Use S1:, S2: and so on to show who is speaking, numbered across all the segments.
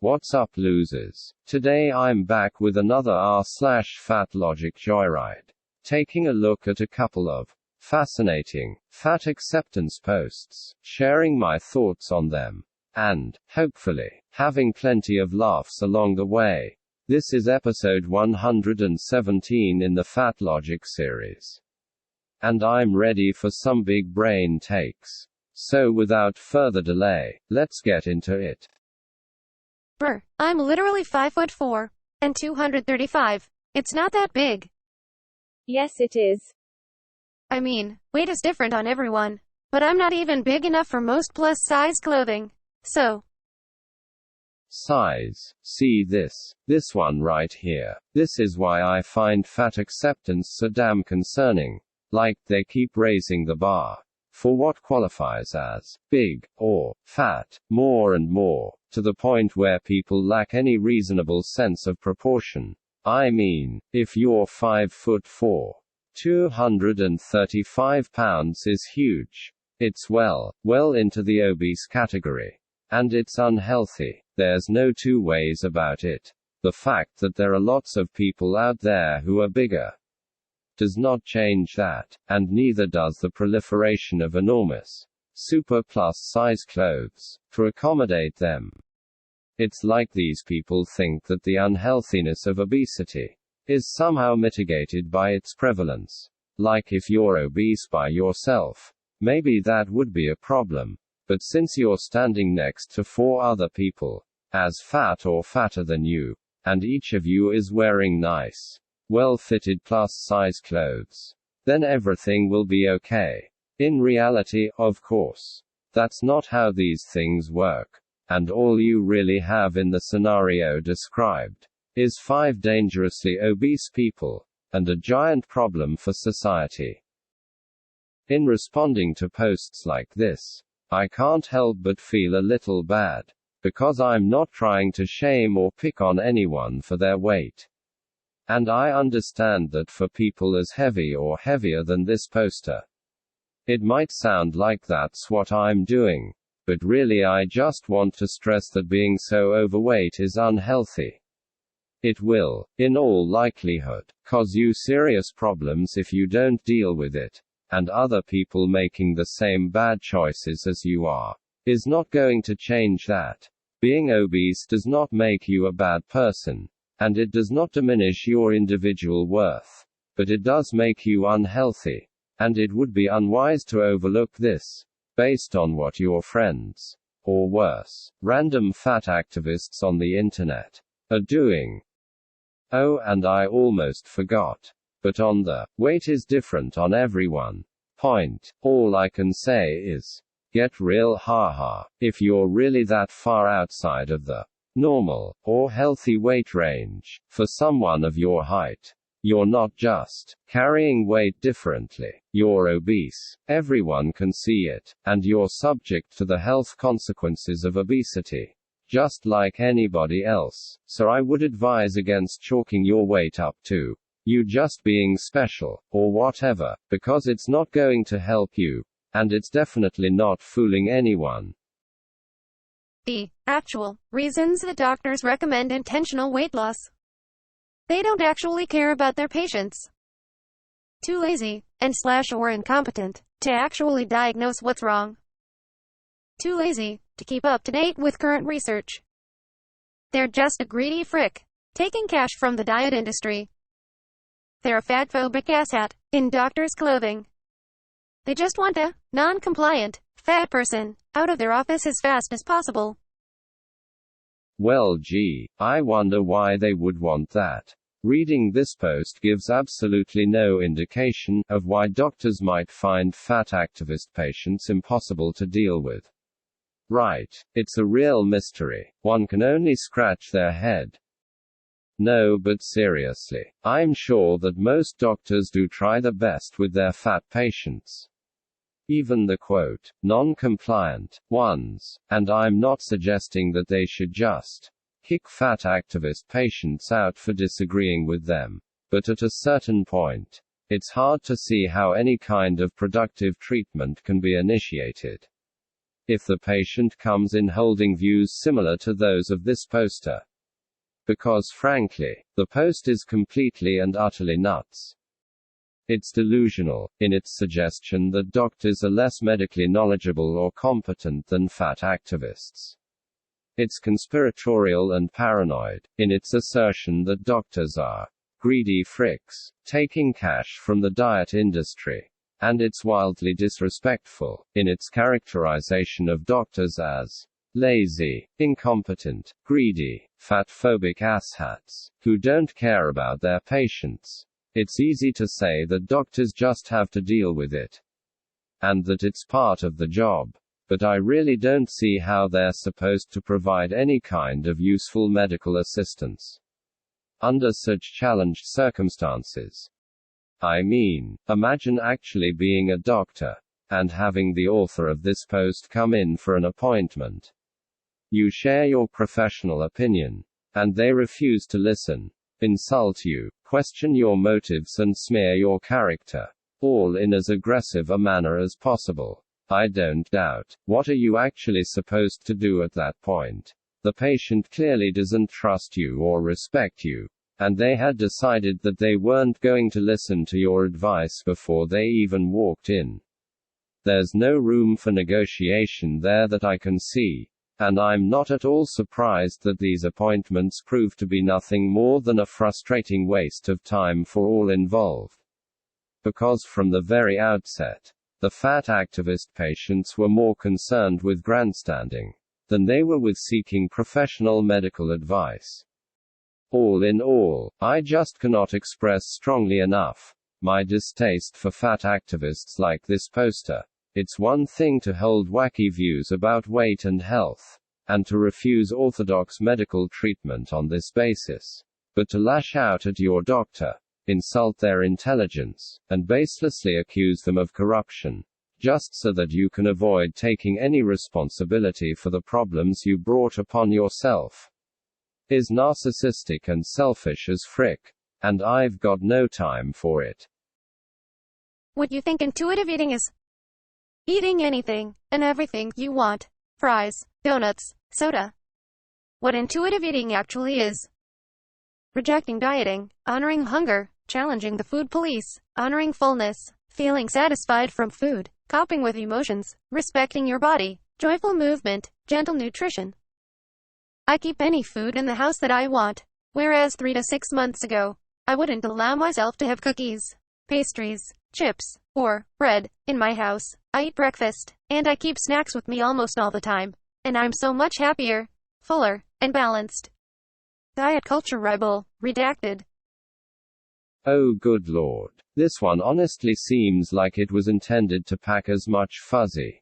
S1: What's up, losers? Today I'm back with another r/fatlogic joyride. Taking a look at a couple of fascinating fat acceptance posts, sharing my thoughts on them, and, hopefully, having plenty of laughs along the way. This is episode 117 in the fatlogic series. And I'm ready for some big brain takes. So without further delay, let's get into it.
S2: Brr, I'm literally 5'4" and 235. It's not that big.
S3: Yes, it is.
S2: I mean, weight is different on everyone. But I'm not even big enough for most plus-size clothing. So.
S1: Size. See this one right here. This is why I find fat acceptance so damn concerning. Like, they keep raising the bar for what qualifies as big or fat more and more, to the point where people lack any reasonable sense of proportion. I mean, if you're 5'4", 235 pounds is huge. It's well into the obese category. And it's unhealthy. There's no two ways about it. The fact that there are lots of people out there who are bigger does not change that, and neither does the proliferation of enormous, super plus-size clothes to accommodate them. It's like these people think that the unhealthiness of obesity is somehow mitigated by its prevalence. Like if you're obese by yourself, maybe that would be a problem. But since you're standing next to 4 other people, as fat or fatter than you, and each of you is wearing nice, well-fitted plus-size clothes, then everything will be okay. In reality, of course, that's not how these things work. And all you really have in the scenario described is 5 dangerously obese people, and a giant problem for society. In responding to posts like this, I can't help but feel a little bad, because I'm not trying to shame or pick on anyone for their weight. And I understand that for people as heavy or heavier than this poster, it might sound like that's what I'm doing. But really I just want to stress that being so overweight is unhealthy. It will, in all likelihood, cause you serious problems if you don't deal with it. And other people making the same bad choices as you are is not going to change that. Being obese does not make you a bad person. And it does not diminish your individual worth. But it does make you unhealthy. And it would be unwise to overlook this, based on what your friends, or worse, random fat activists on the internet, are doing. Oh, and I almost forgot. But on the weight is different on everyone point, all I can say is, get real, haha. If you're really that far outside of the normal, or healthy weight range, for someone of your height, you're not just carrying weight differently, you're obese. Everyone can see it, and you're subject to the health consequences of obesity, just like anybody else. So I would advise against chalking your weight up to you just being special, or whatever, because it's not going to help you, and it's definitely not fooling anyone.
S2: The actual reasons that doctors recommend intentional weight loss. They don't actually care about their patients. Too lazy, and/or incompetent, to actually diagnose what's wrong. Too lazy to keep up to date with current research. They're just a greedy frick, taking cash from the diet industry. They're a fat-phobic asshat in doctors' clothing. They just want a non-compliant, fat person out of their office as fast as possible.
S1: Well, gee, I wonder why they would want that. Reading this post gives absolutely no indication of why doctors might find fat activist patients impossible to deal with. Right, it's a real mystery. One can only scratch their head. No, but seriously, I'm sure that most doctors do try their best with their fat patients. Even the quote, non-compliant ones, and I'm not suggesting that they should just kick fat activist patients out for disagreeing with them. But at a certain point, it's hard to see how any kind of productive treatment can be initiated. if the patient comes in holding views similar to those of this poster. Because frankly, the post is completely and utterly nuts. It's delusional, in its suggestion that doctors are less medically knowledgeable or competent than fat activists. It's conspiratorial and paranoid, in its assertion that doctors are greedy fricks, taking cash from the diet industry. And it's wildly disrespectful, in its characterization of doctors as lazy, incompetent, greedy, fat-phobic asshats, who don't care about their patients. It's easy to say that doctors just have to deal with it. And that it's part of the job. But I really don't see how they're supposed to provide any kind of useful medical assistance under such challenged circumstances. I mean, imagine actually being a doctor, and having the author of this post come in for an appointment. You share your professional opinion, and they refuse to listen, insult you, question your motives and smear your character, all in as aggressive a manner as possible. I don't doubt. What are you actually supposed to do at that point? The patient clearly doesn't trust you or respect you, and they had decided that they weren't going to listen to your advice before they even walked in. There's no room for negotiation there that I can see, and I'm not at all surprised that these appointments prove to be nothing more than a frustrating waste of time for all involved. Because from the very outset, the fat activist patients were more concerned with grandstanding than they were with seeking professional medical advice. All in all, I just cannot express strongly enough my distaste for fat activists like this poster. It's one thing to hold wacky views about weight and health, and to refuse orthodox medical treatment on this basis. But to lash out at your doctor, insult their intelligence, and baselessly accuse them of corruption, just so that you can avoid taking any responsibility for the problems you brought upon yourself, is narcissistic and selfish as frick, and I've got no time for it.
S2: What you think intuitive eating is? Eating anything and everything you want. Fries, donuts, soda. What intuitive eating actually is: rejecting dieting, honoring hunger, challenging the food police, honoring fullness, feeling satisfied from food, coping with emotions, respecting your body, joyful movement, gentle nutrition. I keep any food in the house that I want, whereas 3 to 6 months ago, I wouldn't allow myself to have cookies, pastries, chips, or bread in my house. I eat breakfast, and I keep snacks with me almost all the time, and I'm so much happier, fuller, and balanced. Diet culture rebel, redacted.
S1: Oh good lord. This one honestly seems like it was intended to pack as much fuzzy,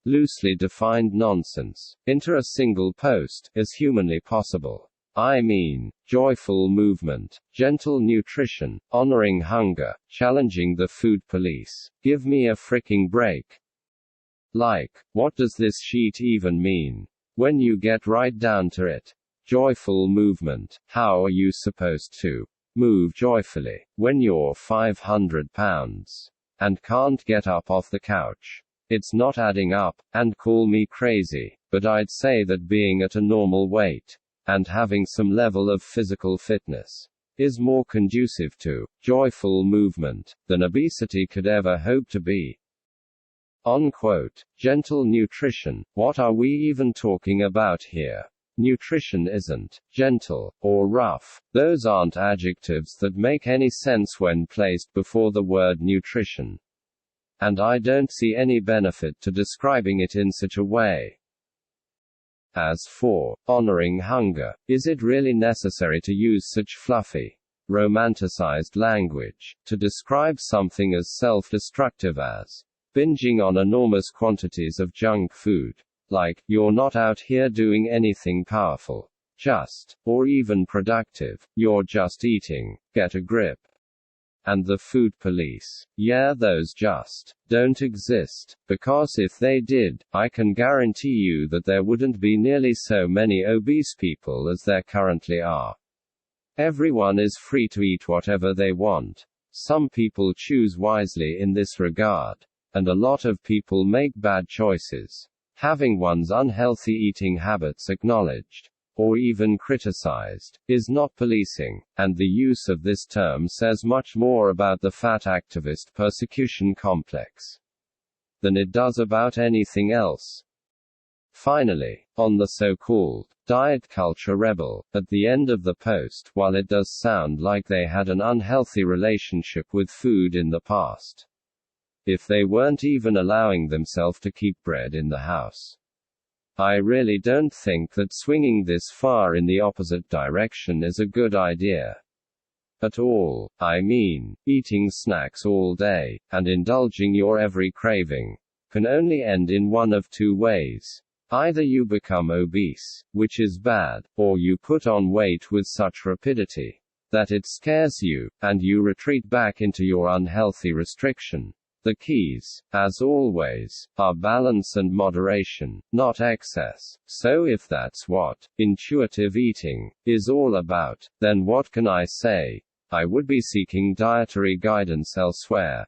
S1: loosely defined nonsense into a single post as humanly possible. I mean, joyful movement, gentle nutrition, honoring hunger, challenging the food police. Give me a fricking break. Like, what does this sheet even mean? When you get right down to it. Joyful movement. How are you supposed to move joyfully when you're 500 pounds and can't get up off the couch? It's not adding up, and call me crazy, but I'd say that being at a normal weight and having some level of physical fitness is more conducive to joyful movement than obesity could ever hope to be. Unquote. Gentle nutrition. What are we even talking about here? Nutrition isn't gentle or rough. Those aren't adjectives that make any sense when placed before the word nutrition. And I don't see any benefit to describing it in such a way. As for honoring hunger, is it really necessary to use such fluffy, romanticized language to describe something as self-destructive as binging on enormous quantities of junk food? Like, you're not out here doing anything powerful, just, or even productive, you're just eating. Get a grip. And the food police. Yeah, those just don't exist, because if they did, I can guarantee you that there wouldn't be nearly so many obese people as there currently are. Everyone is free to eat whatever they want. Some people choose wisely in this regard, and a lot of people make bad choices. Having one's unhealthy eating habits acknowledged, or even criticized, is not policing, and the use of this term says much more about the fat activist persecution complex than it does about anything else. Finally, on the so-called diet culture rebel, at the end of the post, while it does sound like they had an unhealthy relationship with food in the past, if they weren't even allowing themselves to keep bread in the house, I really don't think that swinging this far in the opposite direction is a good idea. At all. I mean, eating snacks all day, and indulging your every craving, can only end in one of two ways. Either you become obese, which is bad, or you put on weight with such rapidity that it scares you, and you retreat back into your unhealthy restriction. The keys, as always, are balance and moderation, not excess. So if that's what intuitive eating is all about, then what can I say? I would be seeking dietary guidance elsewhere.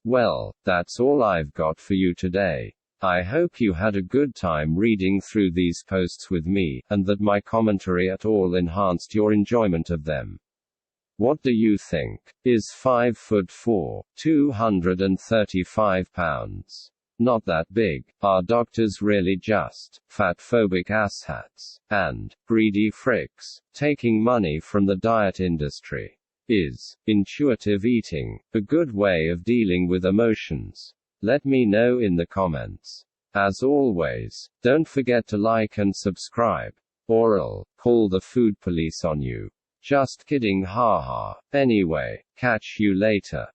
S1: Well, that's all I've got for you today. I hope you had a good time reading through these posts with me, and that my commentary at all enhanced your enjoyment of them. What do you think? Is 5'4", 235 pounds not that big? Are doctors really just fat-phobic asshats and greedy fricks taking money from the diet industry? Is intuitive eating a good way of dealing with emotions? Let me know in the comments. As always, don't forget to like and subscribe, or I'll call the food police on you. Just kidding, haha. Anyway, catch you later.